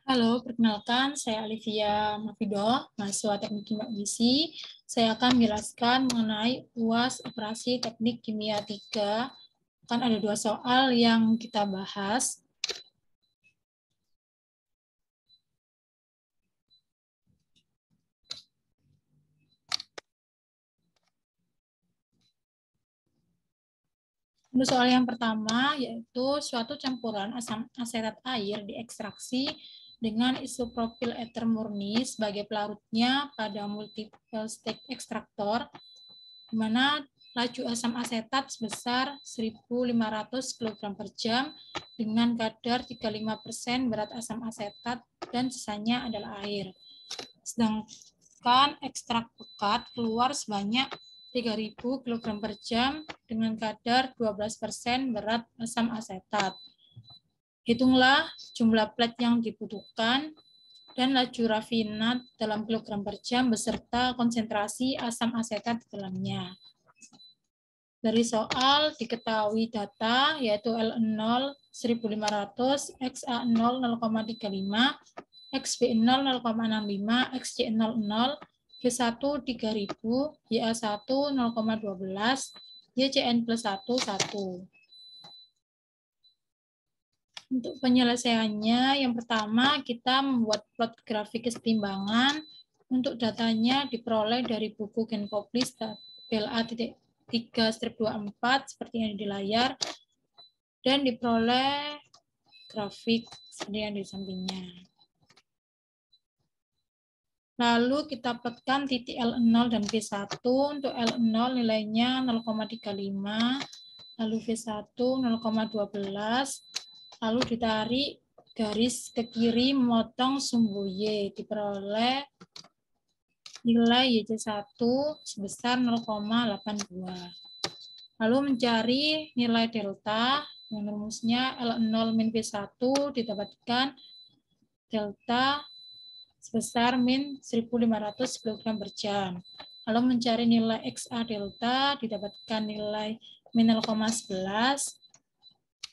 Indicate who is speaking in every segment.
Speaker 1: Halo, perkenalkan saya Olivia Mafidoh, mahasiswa Teknik Kimia UISI. Saya akan menjelaskan mengenai UAS Operasi Teknik Kimia 3. Kan ada 2 soal yang kita bahas. Untuk soal yang pertama, yaitu suatu campuran asam asetat air diekstraksi dengan isopropil eter murni sebagai pelarutnya pada multiple step ekstraktor, di mana laju asam asetat sebesar 1.500 kg per jam dengan kadar 35% berat asam asetat dan sisanya adalah air. Sedangkan ekstrak pekat keluar sebanyak 3.000 kg per jam dengan kadar 12% berat asam asetat. Hitunglah jumlah plat yang dibutuhkan dan laju rafinat dalam kilogram per jam beserta konsentrasi asam asetat di dalamnya. Dari soal diketahui data yaitu L0 1.500, XA0 0,35, XB0 0,65, XC00, V1 3.000, YA1 0,12, YCN plus 1, 1. Untuk penyelesaiannya, yang pertama kita membuat plot grafik kesetimbangan. Untuk datanya diperoleh dari buku Genkoplis tabel A.3/24 seperti yang di layar, dan diperoleh grafik seperti yang di sampingnya. Lalu kita plotkan titik L0 dan V1. Untuk L0 nilainya 0,35, lalu V1 0,12, lalu ditarik garis ke kiri memotong sumbu Y, diperoleh nilai YC1 sebesar 0,82. Lalu mencari nilai delta, yang rumusnya L0 min V1 didapatkan delta sebesar min 1.500 kg per jam. Lalu mencari nilai XA delta didapatkan nilai min 0,11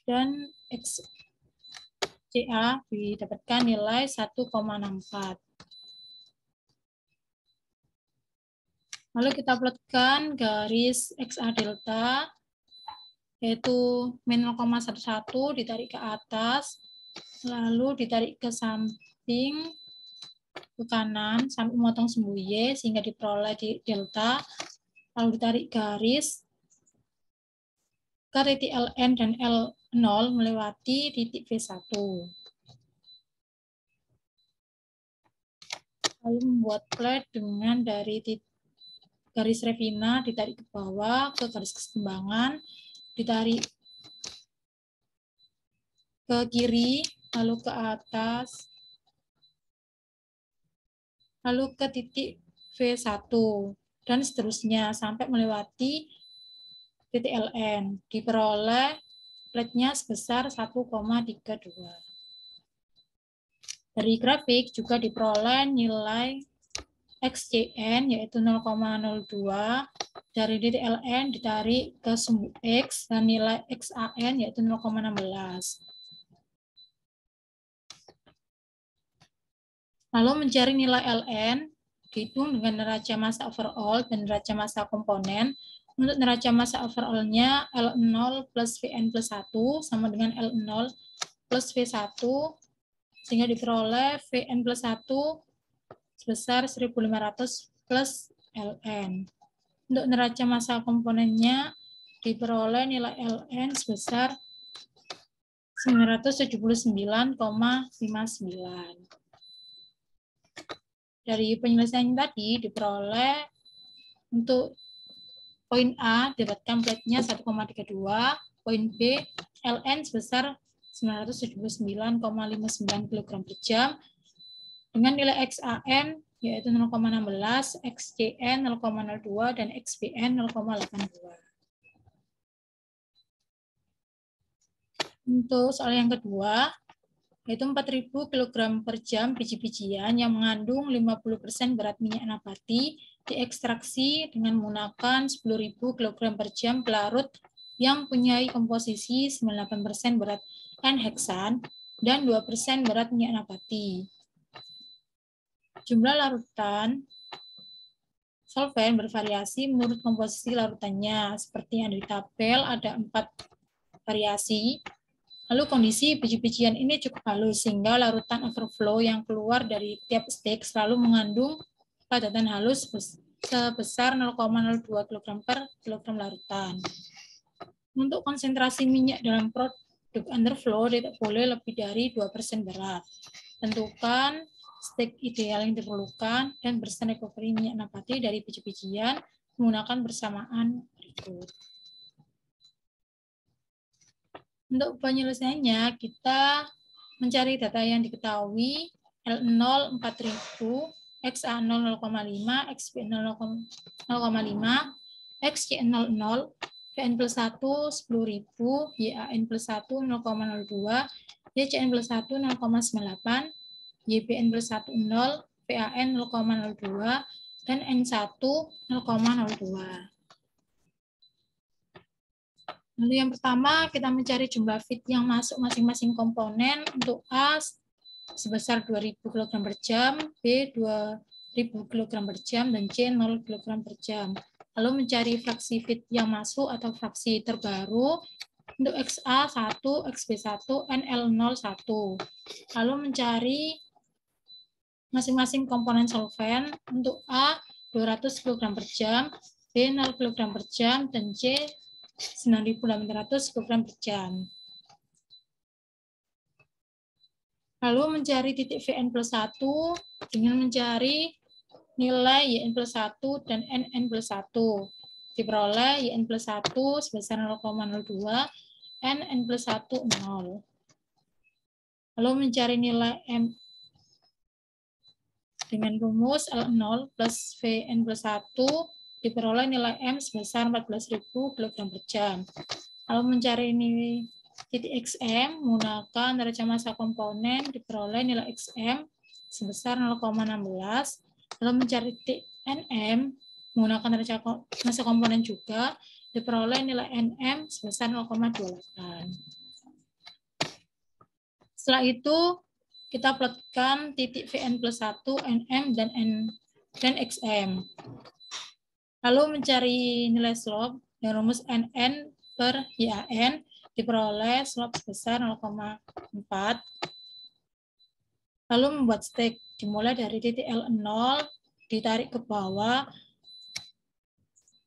Speaker 1: dan XCA didapatkan nilai 1,64. Lalu kita plotkan garis XA delta, yaitu min 0,11 ditarik ke atas, lalu ditarik ke samping, ke kanan, sampai memotong sumbu Y, sehingga diperoleh di delta, lalu ditarik garis ke titik LN dan L0 melewati titik V1. Lalu membuat plat dengan dari titik garis Revina ditarik ke bawah ke garis kesetimbangan, ditarik ke kiri, lalu ke atas, lalu ke titik V1, dan seterusnya sampai melewati titik LN. Diperoleh platnya sebesar 1,32. Dari grafik juga diperoleh nilai XCN yaitu 0,02, dari titik LN ditarik ke sumbu X dan nilai XAN yaitu 0,16. Lalu mencari nilai LN dihitung dengan neraca massa overall dan neraca massa komponen. Untuk neraca massa overall-nya L0 plus Vn plus 1 sama dengan L0 plus V1, sehingga diperoleh Vn plus 1 sebesar 1.500 plus Ln. Untuk neraca massa komponennya diperoleh nilai Ln sebesar 979,59. Dari penyelesaian tadi diperoleh untuk poin A dapatkan platnya 1,32, poin B Ln sebesar 979,59 kg per jam, dengan nilai XAN yaitu 0,16, XCN 0,02, dan XBN 0,82. Untuk soal yang kedua, yaitu 4.000 kg per jam biji-bijian yang mengandung 50% berat minyak nabati diekstraksi dengan menggunakan 10.000 kg per jam pelarut yang punya komposisi 98% berat N-heksan dan 2% berat minyak nabati. Jumlah larutan solvent bervariasi menurut komposisi larutannya. Seperti yang di tabel ada 4 variasi. Lalu kondisi biji-bijian ini cukup halus sehingga larutan overflow yang keluar dari tiap stick selalu mengandung padatan halus sebesar 0,02 kg per kilogram larutan. Untuk konsentrasi minyak dalam produk underflow tidak boleh lebih dari 2% berat. Tentukan stick ideal yang diperlukan dan persen recovery minyak nabati dari biji-bijian menggunakan persamaan berikut. Untuk penyelesaiannya, kita mencari data yang diketahui L0 4000, XA0 0,5, XB0 0,5, XC00, PN plus 1 10.000, YAN plus 1 0,02, YCN plus 1 0,98, YBN plus 1 0, PAN 0,02, dan N1 0,02. Lalu yang pertama, kita mencari jumlah feed yang masuk masing-masing komponen. Untuk A sebesar 2.000 kg per jam, B 2.000 kg per jam, dan C 0 kg per jam. Lalu mencari fraksi feed yang masuk atau fraksi terbaru. Untuk XA 1, XB 1, NL0 1. Lalu mencari masing-masing komponen solvent. Untuk A 200 kg per jam, B 0 kg per jam, dan C 9.800 kg per jam. Lalu mencari titik Vn plus 1 dengan mencari nilai Yn plus 1 dan Nn plus 1. Diperoleh Yn plus 1 sebesar 0,02, Nn plus 1 0. Lalu mencari nilai M dengan rumus L0 plus Vn plus 1 diperoleh nilai M sebesar 14.000 kg per jam. Lalu mencari nilai titik XM menggunakan neraca massa komponen diperoleh nilai XM sebesar 0,16. Lalu mencari titik NM menggunakan neraca massa komponen juga diperoleh nilai NM sebesar 0,28. Setelah itu kita plotkan titik Vn plus 1, NM, dan XM. Lalu mencari nilai slope dengan rumus NN per YAN diperoleh slope sebesar 0,4. Lalu membuat stick dimulai dari titik L0 ditarik ke bawah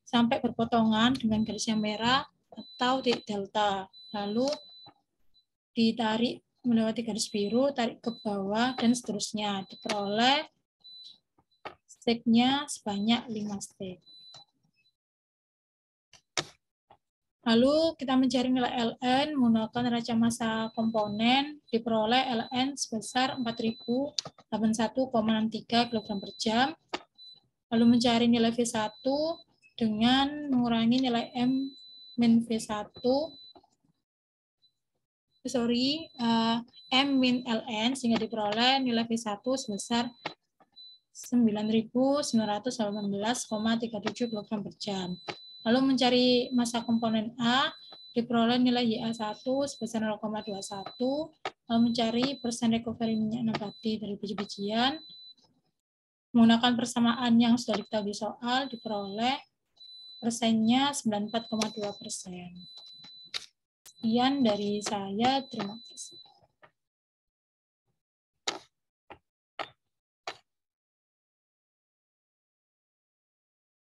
Speaker 1: sampai berpotongan dengan garis yang merah atau titik delta. Lalu ditarik melewati garis biru, tarik ke bawah, dan seterusnya. Diperoleh sticknya sebanyak 5 stick. Lalu kita mencari nilai Ln menggunakan neraca massa komponen, diperoleh Ln sebesar 4.081,63 kg per jam. Lalu mencari nilai V1 dengan mengurangi nilai M min V1, M min Ln, sehingga diperoleh nilai V1 sebesar 9.918,37 kg per jam. Lalu mencari massa komponen A, diperoleh nilai YA1 sebesar 0,21. Lalu mencari persen recovery minyak nabati dari biji-bijian. Menggunakan persamaan yang sudah diketahui soal, diperoleh persennya 94,2%. Sekian dari saya, terima kasih.